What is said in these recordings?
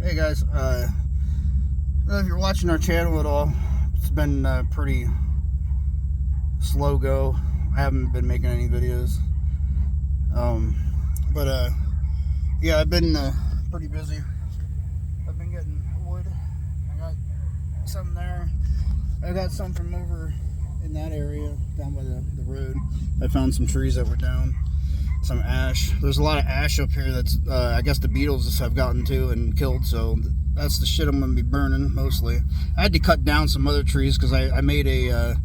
Hey guys, if you're watching our channel at all, it's been pretty slow go. I haven't been making any videos. Yeah, I've been pretty busy. I've been getting wood. I got some there. I got some from over in that area, down by the road. I found some trees that were down. Some ash. There's a lot of ash up here that's, I guess the beetles have gotten to and killed, so that's the shit I'm going to be burning, mostly. I had to cut down some other trees because I made a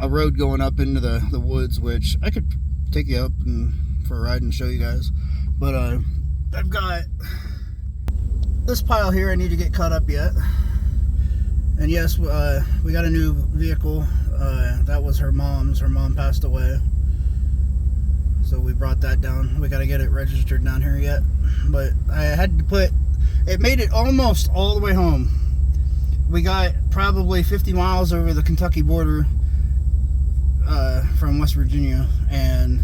road going up into the woods, which I could take you up for a ride and show you guys. But I've got this pile here I need to get cut up yet. And yes, we got a new vehicle. That was her mom's. Her mom passed away. So we brought that down. We got to get it registered down here yet. But I had to put, it made it almost all the way home. We got probably 50 miles over the Kentucky border from West Virginia. And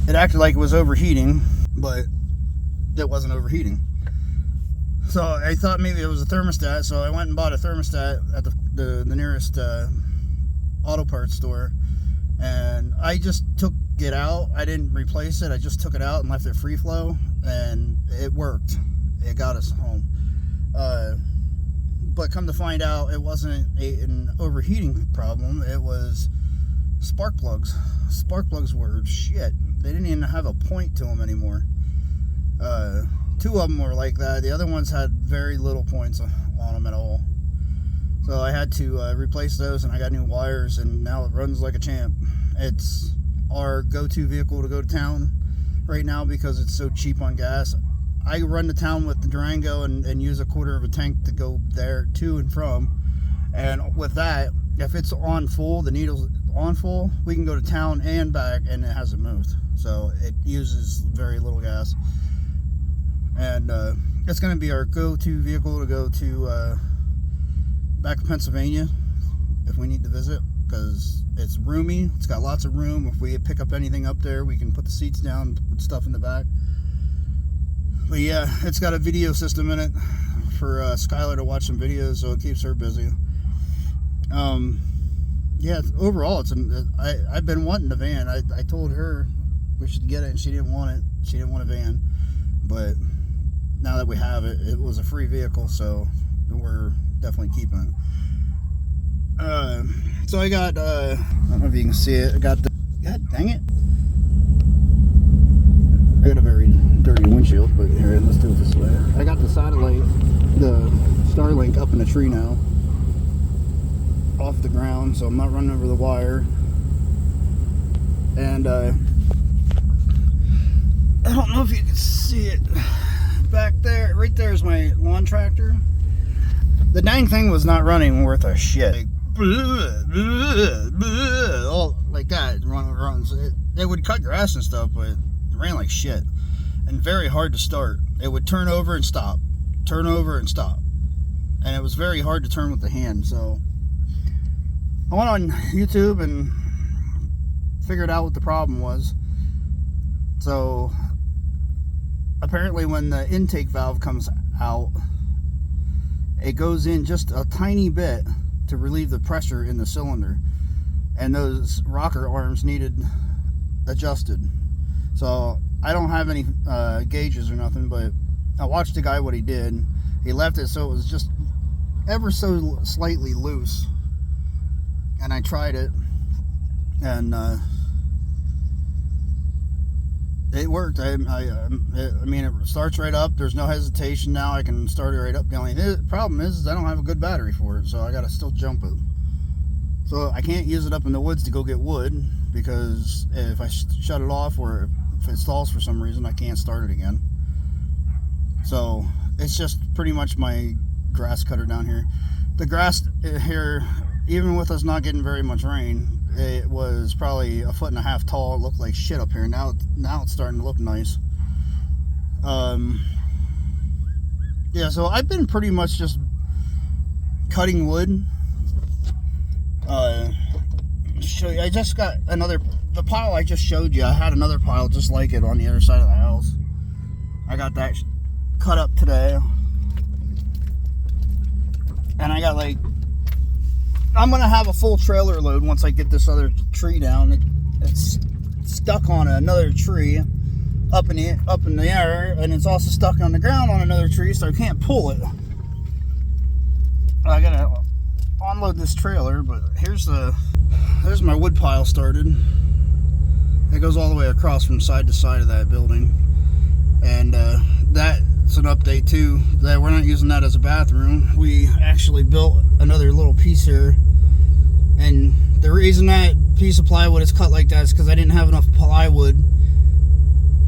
it acted like it was overheating, but it wasn't overheating. So I thought maybe it was a thermostat. So I went and bought a thermostat at the nearest auto parts store. And I just took it out. I didn't replace it. I just took it out and left it free flow, and it worked. It got us home. But come to find out, it wasn't an overheating problem. It was spark plugs. Spark plugs were shit. They didn't even have a point to them anymore. Two of them were like that. The other ones had very little points on them at all. So I had to replace those, and I got new wires, and now it runs like a champ. It's our go-to vehicle to go to town right now because it's so cheap on gas. I run to town with the Durango and use a quarter of a tank to go there to and from. And with that, if it's on full, the needle's on full, we can go to town and back, and it hasn't moved. So it uses very little gas. And it's going to be our go-to vehicle to go to back to Pennsylvania if we need to visit, because it's roomy. It's got lots of room. If we pick up anything up there, we can put the seats down, put stuff in the back. But yeah, it's got a video system in it for Skylar to watch some videos, so it keeps her busy. Yeah, overall, I've been wanting a van. I told her we should get it, and she didn't want it. She didn't want a van, but now that we have it, it was a free vehicle, so we're definitely keeping it. So I got, I don't know if you can see it, I got the, god dang it. I got a very dirty windshield, but here, let's do it this way. I got the satellite, the Starlink up in the tree now, off the ground, so I'm not running over the wire. And I don't know if you can see it. Back there, right there is my lawn tractor. The dang thing was not running worth a shit. Like, all like that. Runs. It would cut grass and stuff, but it ran like shit. And very hard to start. It would turn over and stop. Turn over and stop. And it was very hard to turn with the hand. So I went on YouTube and figured out what the problem was. So apparently when the intake valve comes out, it goes in just a tiny bit to relieve the pressure in the cylinder, and those rocker arms needed adjusted. So I don't have any gauges or nothing, but I watched the guy what he did. He left it so it was just ever so slightly loose, and I tried it, and it worked. I mean, it starts right up. There's no hesitation now. I can start it right up. The only problem is I don't have a good battery for it, so I got to still jump it. So I can't use it up in the woods to go get wood, because if I shut it off or if it stalls for some reason, I can't start it again. So it's just pretty much my grass cutter down here. The grass here, even with us not getting very much rain, it was probably 1.5 foot tall. It looked like shit up here. Now it's starting to look nice. Yeah, so I've been pretty much just cutting wood. Show you, I just got the pile I just showed you. I had another pile just like it on the other side of the house. I got that cut up today. And I got like, I'm going to have a full trailer load once I get this other tree down. It's stuck on another tree up in the air, and it's also stuck on the ground on another tree, so I can't pull it. I got to unload this trailer, but there's my wood pile started. It goes all the way across from side to side of that building. And that's an update too, that we're not using that as a bathroom. We actually built another little piece here, and the reason that piece of plywood is cut like that is because I didn't have enough plywood.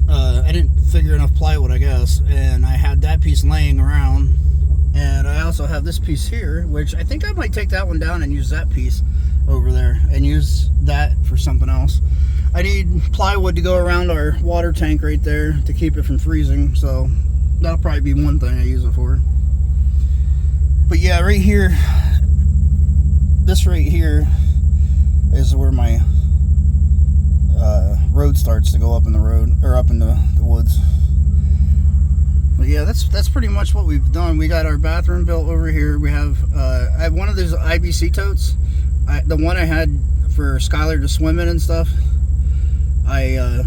I didn't figure enough plywood, I guess, and I had that piece laying around, and I also have this piece here, which I think I might take that one down and use that piece over there and use that for something else. I need plywood to go around our water tank right there to keep it from freezing, so that'll probably be one thing I use it for. But yeah, right here, this right here is where my road starts to go up in the road, or up in the woods. But yeah, that's pretty much what we've done. We got our bathroom built over here. We have I have one of those IBC totes, the one I had for Skylar to swim in and stuff. I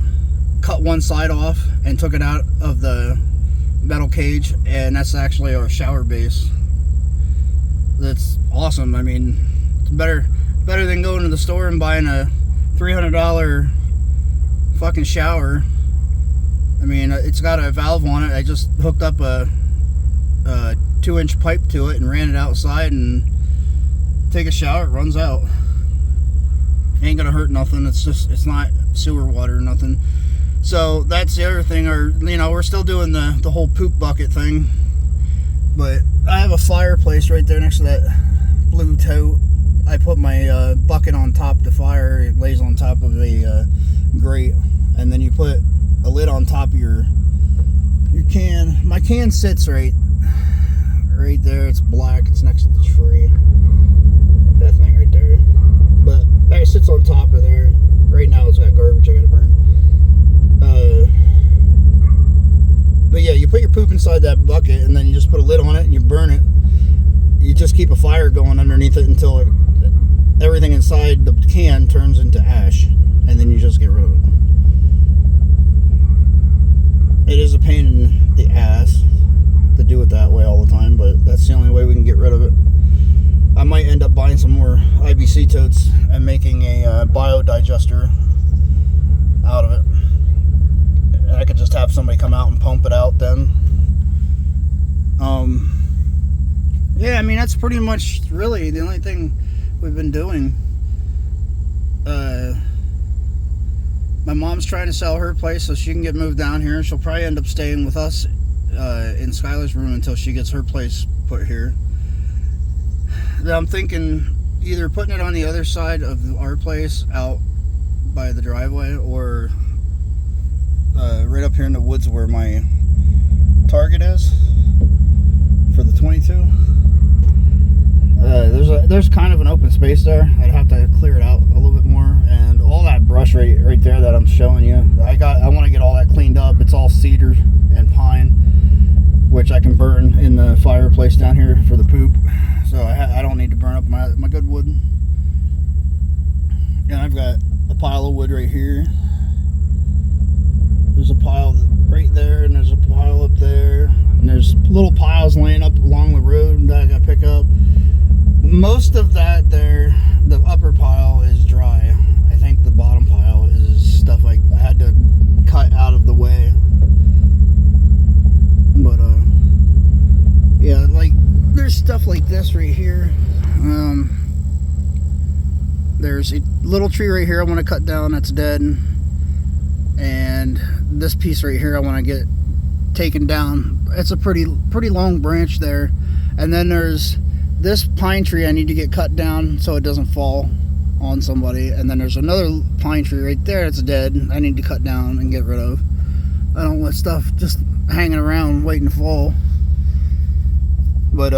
cut one side off and took it out of the metal cage, and that's actually our shower base. That's awesome. I mean, it's better than going to the store and buying a $300 fucking shower. I mean, it's got a valve on it. I just hooked up a 2-inch pipe to it and ran it outside and take a shower. It runs out. Ain't gonna hurt nothing. It's not sewer water or nothing. So that's the other thing. Or, you know, we're still doing the whole poop bucket thing, but I have a fireplace right there next to that blue tote. I put my bucket on top of the fire. It lays on top of a grate, and then you put a lid on top of your can. My can sits right there. It's black. It's next to the tree. That thing right there. But it sits on top of there. Right now it's got garbage I gotta burn. But yeah, you put your poop inside that bucket, and then you just put a lid on it and you burn it. You just keep a fire going underneath it until everything inside the can turns into ash, and then you just get rid of it. It is a pain in the ass to do it that way all the time, but that's the only way we can get rid of it. I might end up buying some more IBC totes and making a biodigester out of it. I could just have somebody come out and pump it out then. Yeah, I mean, that's pretty much really the only thing we've been doing. My mom's trying to sell her place so she can get moved down here. She'll probably end up staying with us in Skylar's room until she gets her place put here. I'm thinking either putting it on the other side of our place out by the driveway, or right up here in the woods where my target is for the 22. There's kind of an open space there. I'd have to clear it out a little bit more, and all that brush right there that I'm showing you, I want to get all that cleaned up. It's all cedar and pine, which I can burn in the fireplace down here for the poop. So I don't need to burn up my good wood. And I've got a pile of wood right here. There's a pile right there, and there's a pile up there, and there's little piles laying up along the road that I got to pick up. Most of that there, the upper pile is dry. I think the bottom pile is stuff I had to cut out of the way. But yeah, like there's stuff like this right here. There's a little tree right here I want to cut down that's dead, and this piece right here I want to get taken down. It's a pretty long branch there. And then there's this pine tree I need to get cut down so it doesn't fall on somebody. And then there's another pine tree right there that's dead I need to cut down and get rid of. I don't want stuff just hanging around waiting to fall. But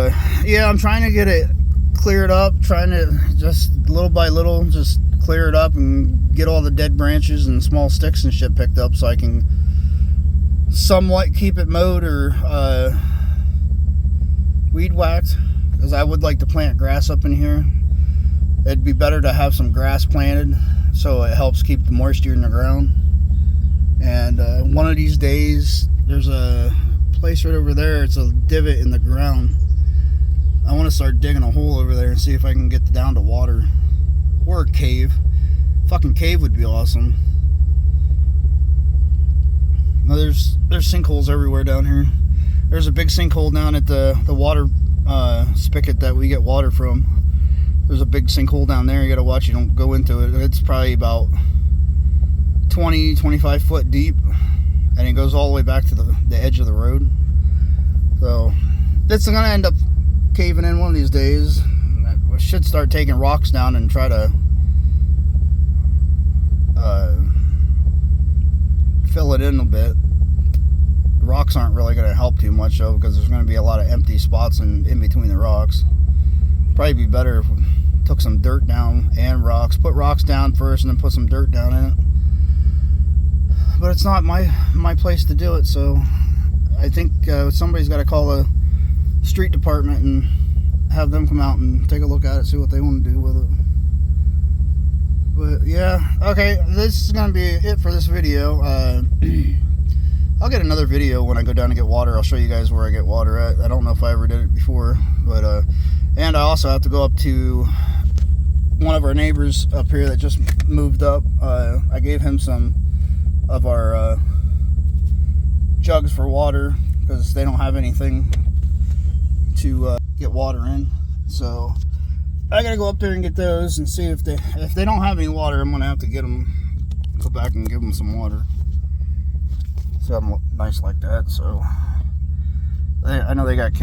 yeah, I'm trying to get it cleared up, trying to just little by little just clear it up and get all the dead branches and small sticks and shit picked up so I can somewhat keep it mowed or weed whacked, because I would like to plant grass up in here. It'd be better to have some grass planted so it helps keep the moisture in the ground. And one of these days, there's a place right over there. It's a divot in the ground. I want to start digging a hole over there and see if I can get down to water. Or a cave. Fucking cave would be awesome. Now there's sinkholes everywhere down here. There's a big sinkhole down at the water spigot that we get water from. There's a big sinkhole down there. You gotta watch you don't go into it. It's probably about 20-25 foot deep, and it goes all the way back to the edge of the road. So it's gonna end up caving in one of these days. I should start taking rocks down and try to fill it in a bit. The rocks aren't really going to help too much though, because there's going to be a lot of empty spots in between the rocks. Probably be better if we took some dirt down and rocks. Put rocks down first and then put some dirt down in it. But it's not my place to do it, so I think somebody's got to call the street department and have them come out and take a look at it, see what they want to do with it. But yeah, okay, this is going to be it for this video. I'll get another video when I go down to get water. I'll show you guys where I get water at. I don't know if I ever did it before, but and I also have to go up to one of our neighbors up here that just moved up. I gave him some of our jugs for water because they don't have anything to get water in. So I gotta go up there and get those and see if they don't have any water. I'm gonna have to go back and give them some water. See how nice like that. So I know they got kids.